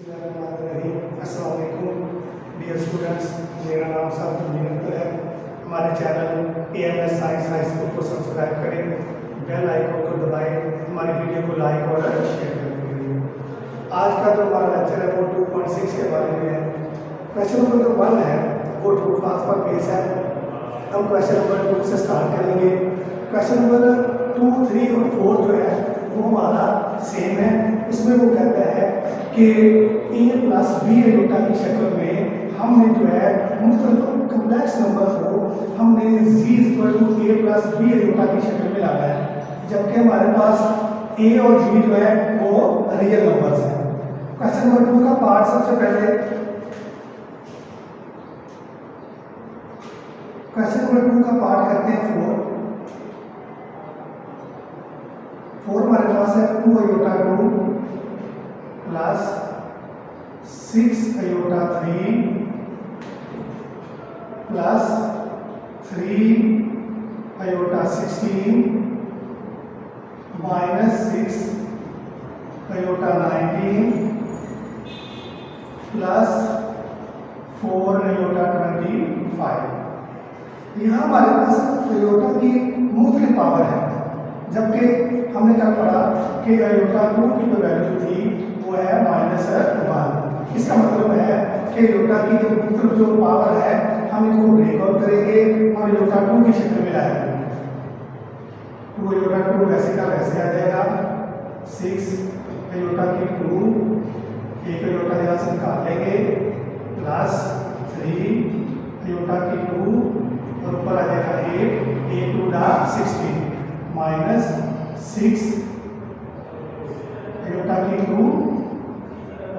अस्सलाम वालेकुम dear students, मेरा नाम साबित अख्तर है। हमारे channel AMS science high school को सब्सक्राइब करें, बेल आइकन को दबाएं, हमारी वीडियो को लाइक और शेयर करें। आज का जो हमारा लेक्चर है वो 2.6 के बारे में है। क्वेश्चन नंबर जो 1 है वो ट्रू फॉल्स पर बेस है। हम क्वेश्चन नंबर 2 से स्टार्ट करेंगे। क्वेश्चन नंबर 2, 3 और 4 जो है वो हमारा सेम है। इसमें वो कहता है कि a प्लस बी एयोटा की शक्ल में हमने जो है मुख्तलिफ कम्प्लेक्स नंबर को हमने z = a plus b iota की शक्ल में लाना है, जबकि हमारे पास a और b जो है वो रियल नंबर्स हैं। क्वेश्चन नंबर 2 का पार्ट सबसे पहले क्वेश्चन नंबर 2 का पार्ट करते हैं 4 हमारे पास है 2 iota 2 plus 6 iota 3 plus 3 iota 16 minus 6 iota 19 plus 4 iota 25। यहाँ हमारे पास आयोटा की मुख्तलिफ पावर है, जबकि हमने क्या पढ़ा कि आयोटा 2 की जो वैल्यू थी वो है -1। इसका मतलब है कि आयोटा की जो मुख्तलिफ जो पावर है हम इसको ब्रेक आउट करेंगे और आयोटा 2 की शक्ल में लाएंगे। 2 आयोटा 2 वैसे का वैसे आ जाएगा। 6 आयोटा की 2 एक आयोटा यहाँ से निकाल लेंगे प्लस 3 आयोटा की 2 और ऊपर आ जाएगा 8 2 16 माइनस 6 आयोटा की 2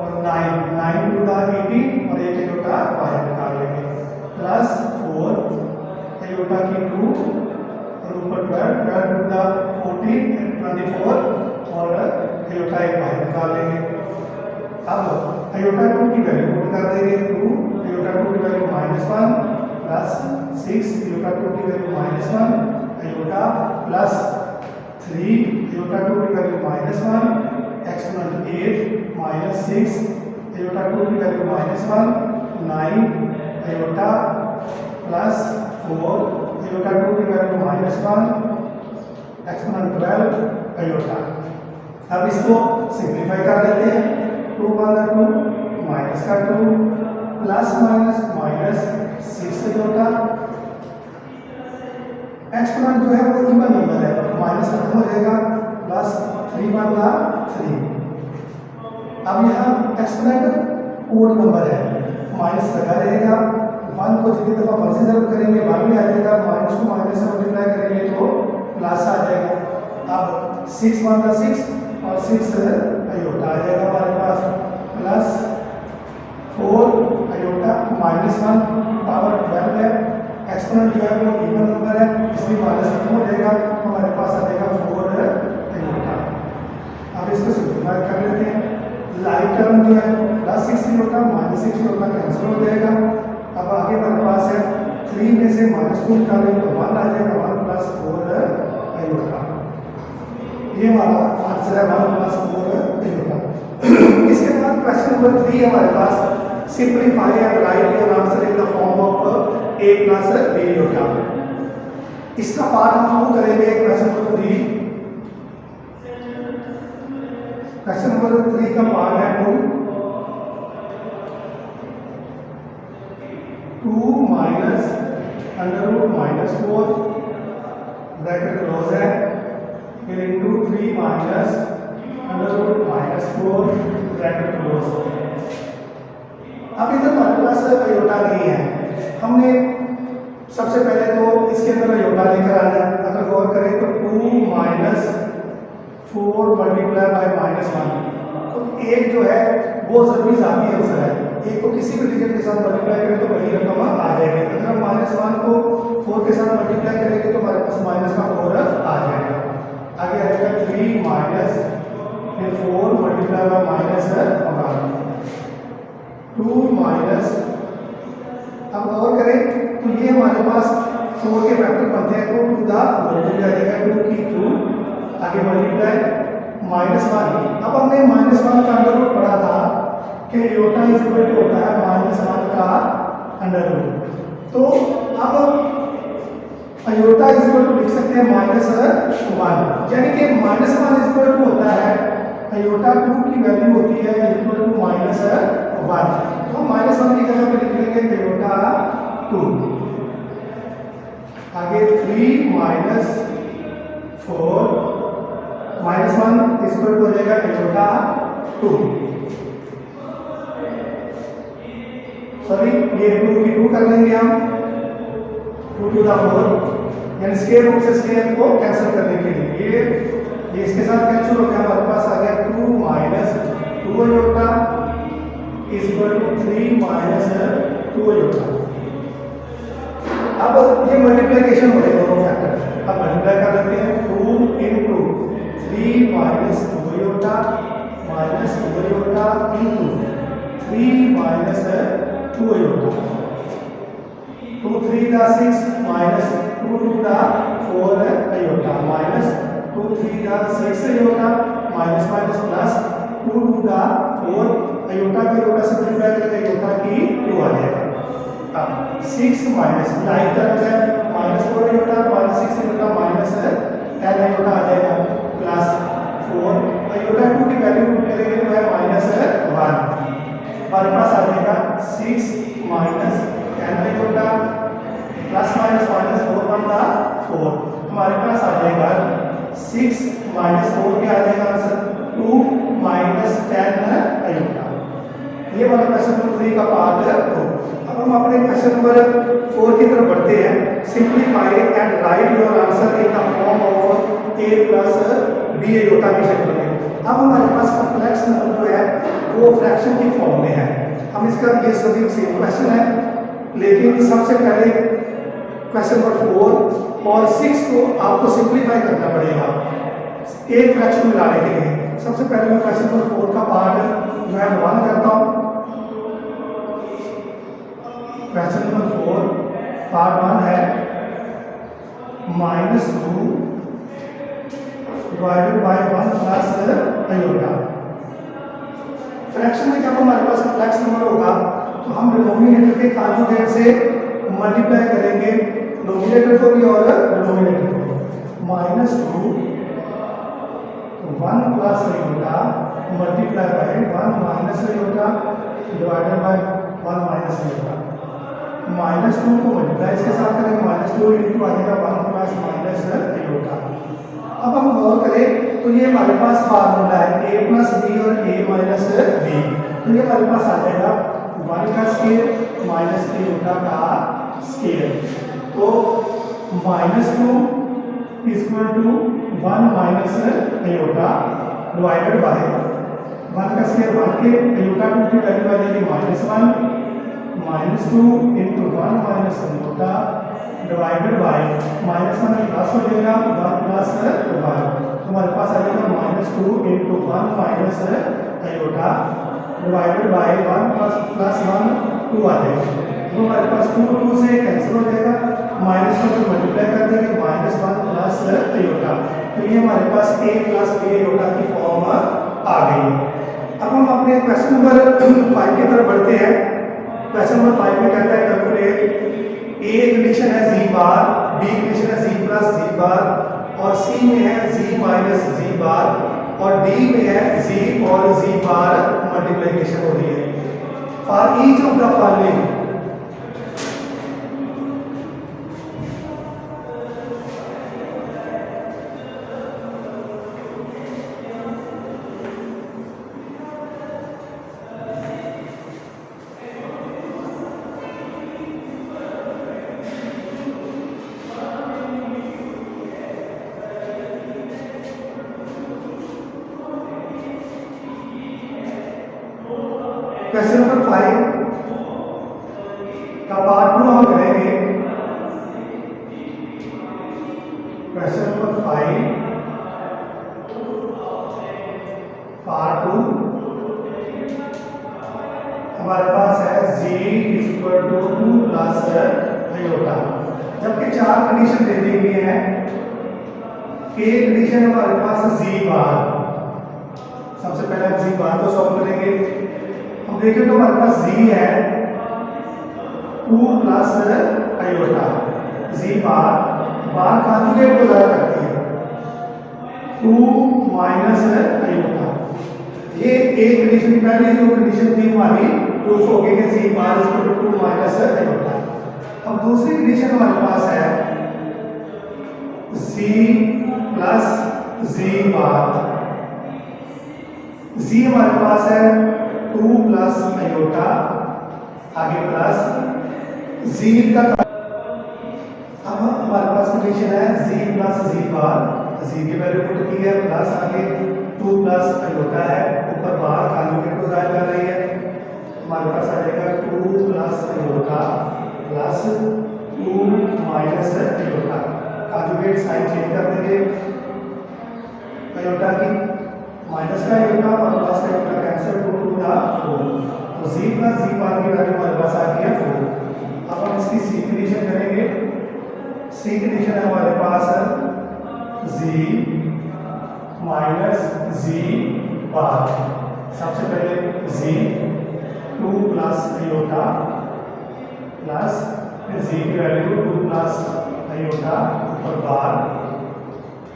और 9 2 18 और एक आयोटा बाहर निकाल लेंगे प्लस 4 आयोटा की 2 और ऊपर 12 2 14 24 और आयोटा एक बाहर निकाल लेंगे। अब आयोटा 2 की वैल्यू पुट कर देंगे। 2 आयोटा 2 की वैल्यू -1 प्लस 6 आयोटा 2 की वैल्यू -1 आयोटा प्लस 3 आयोटा 2 की वैल्यू -1 एक्सपोनेंट 8 माइनस 6 आयोटा 2 की वैल्यू -1 9 आयोटा प्लस 4 आयोटा 2 की वैल्यू -1 एक्सपोनेंट 12 आयोटा। अब इसको सिंप्लीफाई कर लेते हैं। 2 × 2 माइनस का 2 plus minus minus 6 iota. Exponent जो है वो इवन नंबर है, माइनस खत्म हो जाएगा प्लस 3 × 3। अब यहाँ एक्सपोनेंट ओड नंबर है, माइनस लगा रहेगा। 1 को जितनी दफा मर्जी जरूर करेंगे 1 भी आ जाएगा, माइनस को माइनस से मल्टीप्लाई करेंगे तो प्लस आ जाएगा। अब 6 × 6 और 6 आयोटा आ जाएगा हमारे पास प्लस 4 आयोटा -1 पावर 12 है। एक्सपोनेंट जो है वो इवन नंबर है, इसलिए माइनस खत्म हो जाएगा, हमारे पास आ जाएगा 4 आयोटा। अब इसको सिंप्लीफाई कर लेते हैं। लाइट टर्म जो है +6 आयोटा -6 आयोटा कैंसिल हो जाएगा। अब आगे हमारे पास है 3 में से -2 निकालेंगे तो 1 आ जाएगा, 1 + 4 आयोटा। ये हमारा आंसर है 1 + 4 आयोटा। इसके बाद क्वेश्चन नंबर 3 हमारे पास simplify and write your answer in the form of a + b iota. इसका पार्ट हम करेंगे क्वेश्चन नंबर 3। क्वेश्चन नंबर 3 का पार्ट है 2 माइनस √-4 ब्रैकेट क्लोज है, फिर इंटू 3 माइनस √-4 ब्रैकेट क्लोज। अब इधर हमारे पास आयोटा नहीं है, हमने सबसे पहले तो इसके अंदर आयोटा लेकर आना है। अगर गौर करें तो 2 - 4 × -1 तो एक जो है वो जरूरी जाती आंसर है, एक को किसी भी डिजिट के साथ मल्टीप्लाई करें तो वही रकम आ जाएगी। अगर हम -1 को 4 के साथ मल्टीप्लाई करेंगे तो हमारे पास माइनस का 4 आ जाएगा। आगे आएगा 3 माइनस फिर 4 मल्टीप्लाई बाय माइनस होगा 2 माइनस। अब गौर करें तो ये हमारे पास 4 के फैक्टर बनते हैं तो 2 × 4 आ जाएगा 2 की 2 आगे मल्टीप्लाई -1। अब हमने -1 का अंडर रूट पढ़ा था कि आयोटा इज इक्वल टू होता है -1 का अंडर रूट। तो अब आयोटा इज इक्वल टू लिख सकते हैं -1, यानी कि -1 इज इक्वल टू होता है आयोटा 2 की वैल्यू होती है इक्वल टू -1। तो -1 की जगह पे लिख लेंगे आयोटा 2। आगे 3 - 4 -1 इज इक्वल टू हो जाएगा आयोटा 2। सॉरी, ये 2 की 2 कर लेंगे हम, 2 टू द 4, यानी स्क्वायर रूट से स्क्वायर को कैंसिल करने के लिए ये इसके साथ कैंसिल हो गया। हमारे पास आ गया 2 - 2 iota is equal to 3 - 2 iota. अब ये मल्टीप्लिकेशन हो रहे दोनों फैक्टर, अब मल्टीप्लाई कर लेते हैं। 2 into 3 - 2 iota -2 iota into 3 - 2 iota. 2 3 दा 6 -2 2 दा 4 आयोटा -2 3 दा 6 आयोटा माइनस प्लस 2 2 दा 4 आयोटा के आयोटा से मल्टीप्लाई करके आयोटा की 2 आ जाएगा। अब 6 माइनस लाइक टर्म्स है, -4 आयोटा -6 आयोटा -10 आयोटा आ जाएगा प्लस 4 आयोटा 2 की वैल्यू पुट करेंगे तो है -1। हमारे पास आ जाएगा 6 - 10 आयोटा प्लस माइनस 4 1 दा 4। हमारे पास आ जाएगा 6 - 4 क्या आ जाएगा आंसर 2 - 10 आयोटा। ये वाला क्वेश्चन नंबर 3 का पार्ट है। अब हम अपने क्वेश्चन नंबर 4 की तरफ बढ़ते हैं। Simplify and write your answer in the form of a + b iota की शक्ल में। अब हमारे पास कॉम्प्लेक्स नंबर जो है वो फ्रैक्शन की फॉर्म में है। हम इसका ये सभी सेम क्वेश्चन है, लेकिन सबसे पहले क्वेश्चन नंबर 4 और 6 को आपको सिंप्लीफाई करना पड़ेगा एक फ्रैक्शन में लाने के लिए। सबसे पहले मैं क्वेश्चन नंबर 4 का पार्ट जो है 1 करता हूँ। क्वेश्चन नंबर 4 पार्ट 1 है -2 divided by 1 plus iota. Fraction में जब हमारे पास कॉम्प्लेक्स नंबर होगा तो हम डिनोमिनेटर के कॉन्जुगेट से मल्टीप्लाई करेंगे नोमिनेटर को भी और डिनोमिनेटर को। -2 1 plus iota multiply by 1 minus iota divided by 1 minus iota. -2 को मल्टीप्लाई इसके साथ करेंगे, -2 इंटू आ जाएगा 1 प्लस माइनस आयोटा। अब हम गौर करें तो ये हमारे पास फार्मूला है a + b और a - b। तो ये हमारे पास आ जाएगा 1 का स्क्वायर माइनस आयोटा का स्क्वायर। तो -2 equal to 1 minus iota divided by 1 का स्क्वायर 1 के आयोटा 2 की वैल्यू आ जाएगी -1 -2 into 1 minus iota divided by -1 plus हो जाएगा 1 प्लस 1। हमारे पास आ जाएगा -2 into 1 minus iota divided by 1 plus 1 2 आ जाएगा। तो हमारे पास 2 से कैंसिल हो जाएगा, -1 को मल्टीप्लाई कर देंगे -1 प्लस आयोटा। तो ये हमारे पास a + b आयोटा की फॉर्म आ गई है। अब हम अपने क्वेश्चन नंबर 5 की तरफ बढ़ते हैं। क्वेश्चन नंबर 5 में कहता है कैलकुलेट a कंडीशन है z बार, b कंडीशन है z + z बार और c में है z - z बार और d में है z और z बार मल्टीप्लिकेशन हो रही है। For each of the following question number 5 का पार्ट 2 हम करेंगे। क्वेश्चन नंबर 5 पार्ट 2 हमारे पास है z = 2 प्लस आयोटा। जबकि 4 कंडीशन दे दी गई है। a कंडीशन हमारे पास z बार, सबसे पहले हम z बार को सॉल्व करेंगे। हम देखें तो हमारे पास जी है 2 प्लस आयोटा, जी बार कॉन्जुगेट को ज़ाहिर करती है 2 माइनस आयोटा। ये एक कंडीशन, पहले जो कंडीशन थी हमारी प्रूफ हो गई कि z bar is equal to 2 minus iota. अब दूसरी कंडीशन हमारे पास है जी प्लस जी बार। जी हमारे पास है 2 प्लस आयोटा, आगे प्लस जी का। अब हमारे पास कंडीशन है जी प्लस जी बार, जी की वैल्यू पुट की है, प्लस आगे 2 प्लस आयोटा है, ऊपर बार कॉन्जुगेट को ज़ाहिर कर रही है। हमारे पास आ जाएगा 2 plus iota plus 2 minus iota. Conjugate sign change कर देंगे, आयोटा की माइनस का आयोटा और प्लस का आयोटा कैंसिल, 2 2 जा 4, तो जी प्लस जी बार की वैल्यू हमारे पास आ गई है 4। अब हम इसकी सी कंडीशन करेंगे। सी कंडीशन है हमारे पास जी माइनस जी बार। सबसे पहले जी 2 प्लस आयोटा प्लस जी की वैल्यू 2 प्लस आयोटा और बार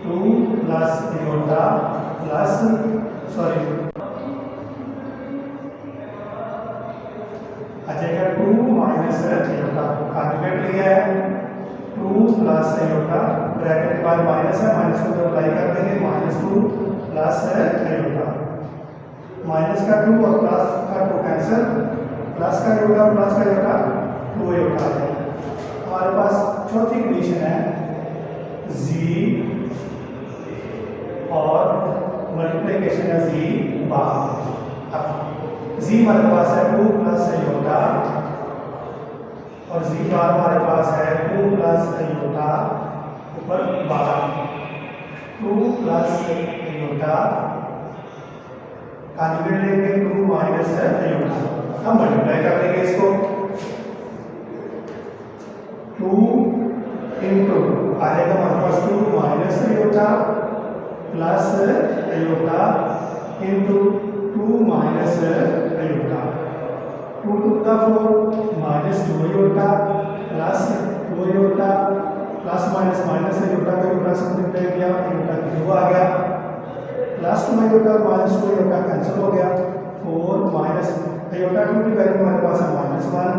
2 प्लस आयोटा प्लस आ जाएगा 2 माइनस आयोटा, कॉन्जुगेट लिया है 2 प्लस आयोटा, ब्रैकेट के बाद माइनस है, माइनस को जब अप्लाई कर देंगे -2 प्लस आयोटा, माइनस का 2 और प्लस का 2 कैंसिल, प्लस का आयोटा प्लस का आयोटा 2 आयोटा है। हमारे पास चौथी कंडीशन है जी और मल्टीप्लिकेशन है जी बार। अब जी हमारे पास है 2 प्लस आयोटा और जी बार हमारे पास है 2 प्लस आयोटा ऊपर बार 2 प्लस आयोटा, कॉन्जुगेट लेंगे 2 माइनस आयोटा, हम मल्टीप्लाई कर देंगे इसको 2 इंटू आ जाएगा हमारे पास 2 minus iota plus iota into 2 minus iota, 2 2 का 4 minus 2 iota plus 2 iota plus minus minus iota का प्लस मल्टीप्लाई किया, आयोटा की 2 आ गया, प्लस 2 आयोटा और माइनस 2 आयोटा कैंसिल हो गया, 4 माइनस आयोटा 2 की वैल्यू हमारे पास है -1,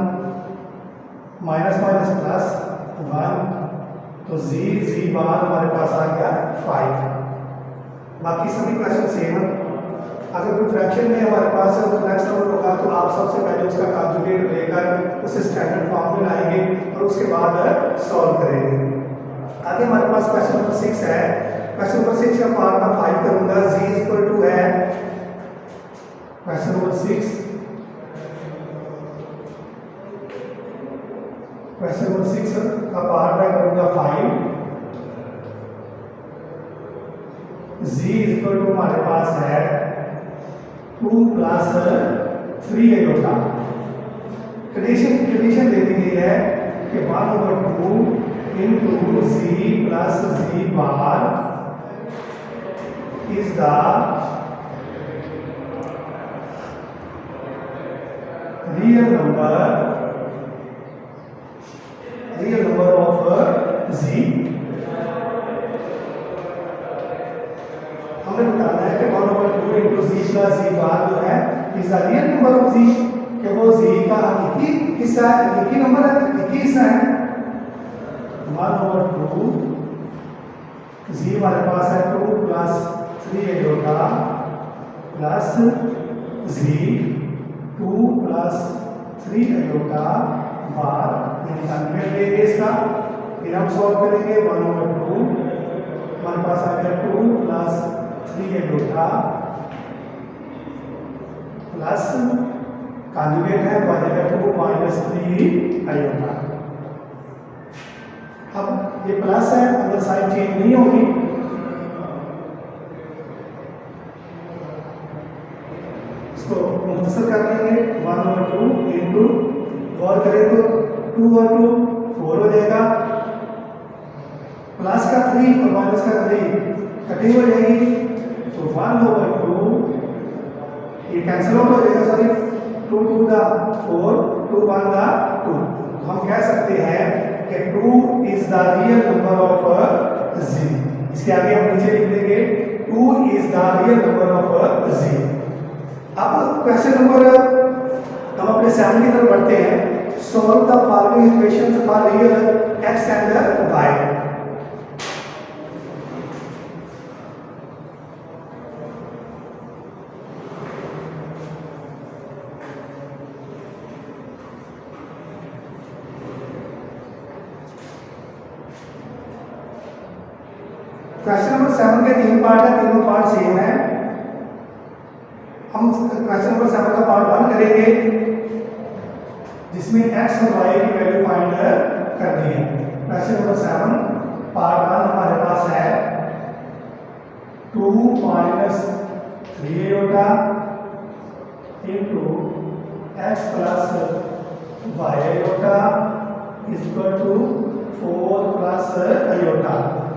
माइनस माइनस प्लस 1, तो जी बार हमारे पास आ गया 5। बाकी सभी क्वेश्चन सेम है। अगर कोई फ्रैक्शन में हमारे पास कॉम्प्लेक्स नंबर होगा तो आप सबसे पहले उसका कॉन्जुगेट लेकर उसे स्टैंडर्ड फॉर्म में लाएंगे और उसके बाद सॉल्व करेंगे। आगे हमारे पास क्वेश्चन नंबर 6 है। क्वेश्चन नंबर 6 का पार्ट मैं 5 करूंगा। जी इक्वल टू है क्वेश्चन नंबर 6, क्वेश्चन नंबर 6 का पार्ट मैं करूंगा 5। जी इक्वल टू हमारे पास है 2 प्लस 3 आयोटा। कंडीशन दे दी गई है कि 1/2 into z plus z bar is the real number of z. हमने बताना है कि 1/2 into z plus z bar जो है is the real number of z, कि वो जी का हकीकी हिस्सा है, हकीकी नंबर है, हकीकी हिस्सा है। 1/2 जी हमारे पास है 2 प्लस 3 आयोटा प्लस जी 2 प्लस 3 आयोटा बार, यानी लेंगे इसका, फिर हम सॉल्व करेंगे। 1/2 हमारे पास आ गया 2 प्लस 3 आयोटा प्लस कॉन्जुगेट है तो आ जाएगा 2 माइनस 3 आयोटा। अब ये प्लस है, अगर साइन चेंज नहीं होगी इसको मुख्तसर कर देंगे। 1/2 इंटू गौर करें तो 2/2 4 हो जाएगा, प्लस का 3 और माइनस का 3 कटिंग हो जाएगी, तो 1/2 ये कैंसिल आउट हो जाएगा, सॉरी 2 टू द 4, 2 1 द 2। तो हम कह सकते हैं कि 2 is the real number of z। इसके आगे हम नीचे लिख देंगे 2 is the real number of z। अब क्वेश्चन नंबर हम अपने 7 की तरफ बढ़ते हैं। Solve the following equations for real x and y। Question number 7 के 3 पार्ट है, तीनों पार्ट सेम है। हम क्वेश्चन नंबर 7 का पार्ट 1 करेंगे जिसमें x और y की वैल्यू फाइंड करनी है। क्वेश्चन नंबर 7 पार्ट 1 हमारे पास है 2 minus 3 iota into x plus y iota is equal to 4 plus iota.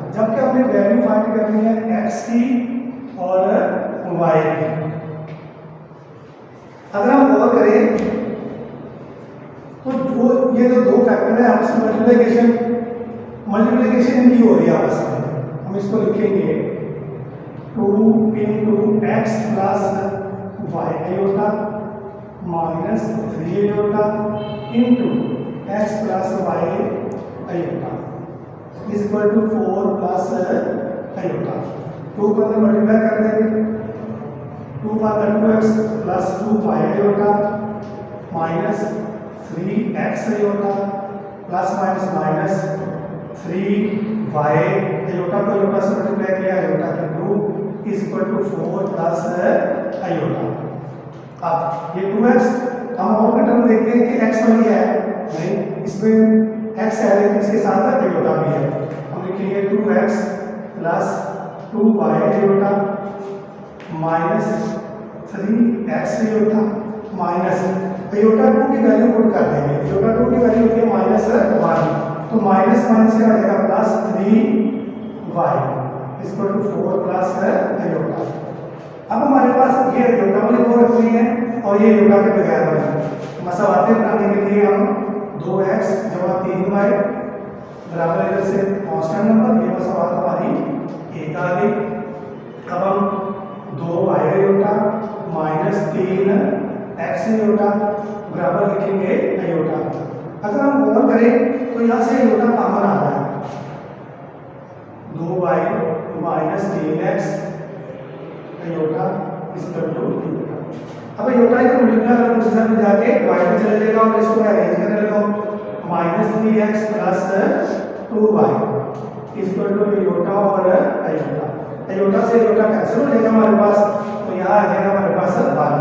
जबकि अपनी वैल्यू फाइंड करनी है x की और y की। अगर हम और करें तो जो ये जो दो फैक्टर है आपस में मल्टीप्लिकेशन इनकी हो रही है आपस में। हम इसको लिखेंगे 2 into x plus y iota minus 3 iota into x plus y iota is equal to 4 plus iota. 2 को अंदर मल्टीप्लाई कर देंगे, 2 का 2x plus 2 y iota minus 3x iota plus minus minus 3 y iota को आयोटा से multiply किया, iota के 2 is equal to 4 plus iota. अब ये 2x हम और का टर्म देखते हैं कि x वाली है नहीं, इसमें x है लेकिन इसके साथ आयोटा भी है। हम लिखेंगे 2x plus 2y iota minus 3x iota minus iota 2 की वैल्यू पुट कर देंगे। आयोटा 2 की वैल्यू होती है माइनस 1, तो माइनस माइनस क्या हो जाएगा plus 3y equal to 4 plus iota. अब हमारे पास ये आयोटा वाली दो रखनी है और ये आयोटा के बगैर वाली मसवाते बनाने के लिए हम 2x जमा 3y बराबर इधर से कांस्टेंट नंबर, ये मसवात हमारी एक आ गई। अब हम 2y iota minus 3x iota बराबर लिखेंगे आयोटा। अगर हम और करें तो यहाँ से आयोटा कॉमन आ रहा है, 2y minus 3x iota equal to iota. अब आयोटा इधर मल्टीप्लाई कर दूसरी साइड में जाके डिवाइड में चले जाएगा और इसको अरेंज करने लगा minus 3x plus 2y equal to iota और आयोटा। आयोटा से आयोटा कैंसिल हो जाएगा हमारे पास, तो यहाँ आ जाएगा हमारे पास 1।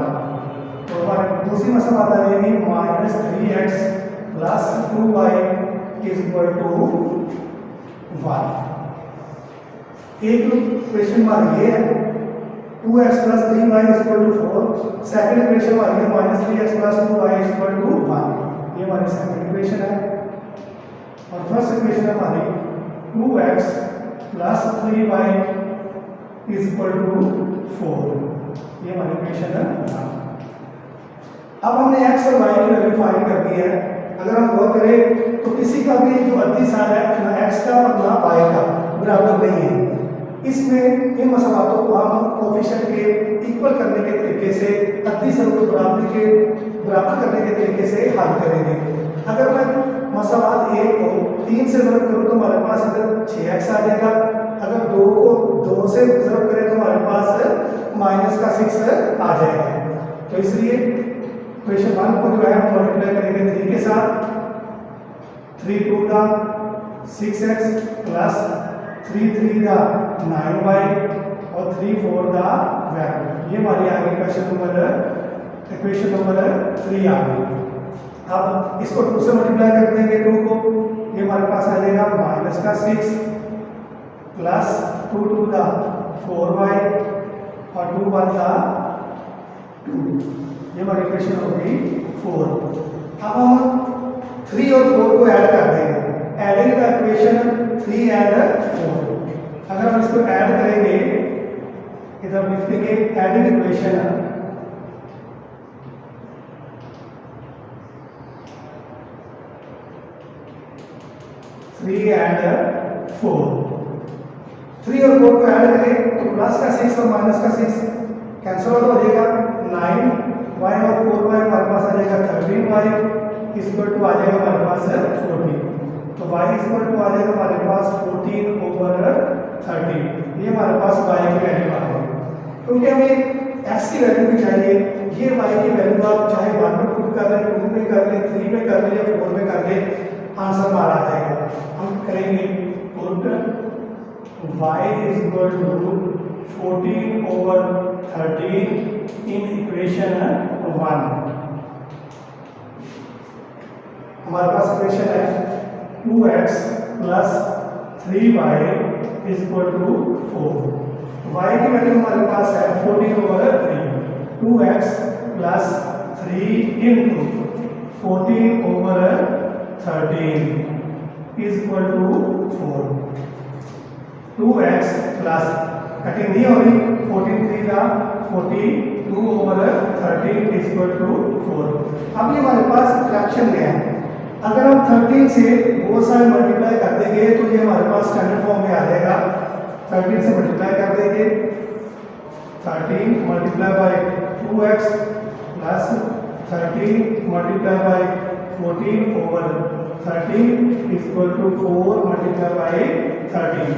तो हमारी दूसरी मसला आ जाएगी minus 3x plus 2y equal to 1। एक क्वेश्चन हमारी ये है 2x plus 3y equal to 4। Second equation हमारी है minus 3x plus 2y equal to 1। ये हमारी सेकंड इक्वेशन है। और फर्स्ट इक्वेशन हमारी 2x plus 3y equal to 4। ये हमारी इक्वेशन है। अब हमने x और y की वैल्यू फाइंड कर दी है। अगर हम गौर करें तो किसी का भी जो अद्दी सार है ना x का और ना y का बराबर नहीं है। इसमें इन मसलातों को हम कोफिशिएंट के इक्वल करने के तरीके से अद्दी सर को बराबर करने के तरीके से हल करेंगे। अगर मैं मसलात 1 को 3 से ज़रब करूँ तो हमारे पास इधर 6x आ जाएगा। अगर 2 को 2 से ज़रब करें तो हमारे पास माइनस का 6 आ जाएगा। तो इसलिए क्वेश्चन 1 को जो है हम मल्टीप्लाई करेंगे 3 के साथ, 3 2 दा 6x प्लस 3 3 दा 9y और 3 4 दा वैल्यू। ये हमारी आ गई इक्वेशन नंबर 3 आ गई। अब इसको 2 से मल्टीप्लाई कर देंगे 2 को, ये हमारे पास आ जाएगा माइनस का 6 प्लस 2 2 दा 4y और 2 1 दा 2। ये हमारी इक्वेशन हो गई 4। अब हम 3 और 4 को ऐड कर देंगे। Adding the equation 3 and 4। अगर हम इसको ऐड करेंगे इधर लिख देंगे एडिंग इक्वेशन 3 एंड 4। 3 और 4 को ऐड करें तो प्लस का 6 और माइनस का 6 कैंसिल आउट हो जाएगा। 9y और 4y हमारे पास आ जाएगा 13y इक्वल टू आ जाएगा हमारे पास 14। तो y इक्वल टू आ जाएगा हमारे पास 14 ओवर 13। ये हमारे पास y की वैल्यू आ गई। क्योंकि हमें x की वैल्यू भी चाहिए, ये y की वैल्यू आप चाहे 1 में पुट कर लें, 2 में कर लें, 3 में कर लें या 4 में कर लें, आंसर हमारा आ जाएगा। हम करेंगे put y is equal to 14 over 13 in equation 1। हमारे पास इक्वेशन है 2x plus 3y is equal to 4। y की वैल्यू हमारे पास है 14 over 3। 2x plus 3 into 14 over 13 is equal to 4। 2x plus cutting नहीं हो रही, 14 3 का 42 ओवर 13 इज इक्वल टू 4। अब ये हमारे पास फ्रैक्शन में है। अगर हम 13 से बहुत सारे मल्टीप्लाई कर देंगे तो ये हमारे पास स्टैंडर्ड फॉर्म में आ जाएगा। 13 से मल्टीप्लाई कर देंगे, 13 multiply by 2x plus 13 multiply by 14 over 13 equal to 4 multiply by 13।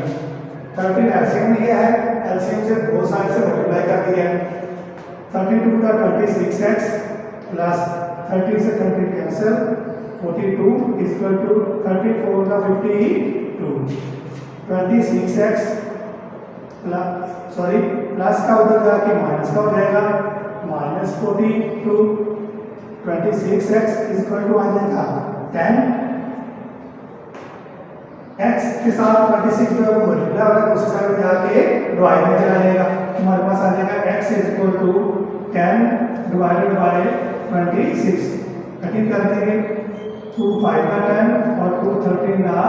13 LCM लिया है, एलसीएम से बहुत सारे से मल्टीप्लाई कर दिया है। 32 का 26x प्लस 30 से 30 कैंसिल, 42 इक्वल टू 34 का 52। 26x प्लस का उधर जाके माइनस का हो जाएगा, माइनस 42। 26x इक्वल टू आ जाएगा 10। x के साथ 26 जो है वो मल्टीप्लाई हो रहा है, दूसरी साइड में जाके डिवाइड में चला जाएगा। हमारे पास आ जाएगा x equal to 10 divided by 26। Cutting कर देंगे, 2 5 का 10 और 2 13 का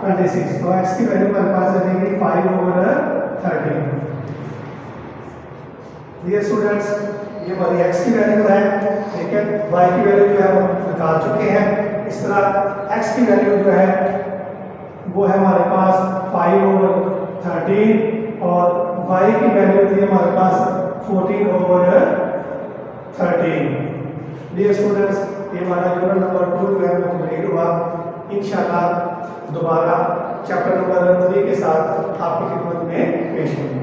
26। तो x की वैल्यू हमारे पास आ जाएगी 5 ओवर 13। डियर स्टूडेंट्स, ये हमारी x की वैल्यू है, ठीक है। y की वैल्यू जो है वो निकाल चुके हैं। इस तरह x की वैल्यू जो है वो है हमारे पास 5 ओवर 13 और y की वैल्यू थी हमारे पास 14 ओवर 13। डियर स्टूडेंट्स, ये हमारा यूनिट नंबर 2 जो है वो कंप्लीट हुआ। इंशाल्लाह दोबारा चैप्टर नंबर 3 के साथ आपकी खिदमत में पेश होंगे।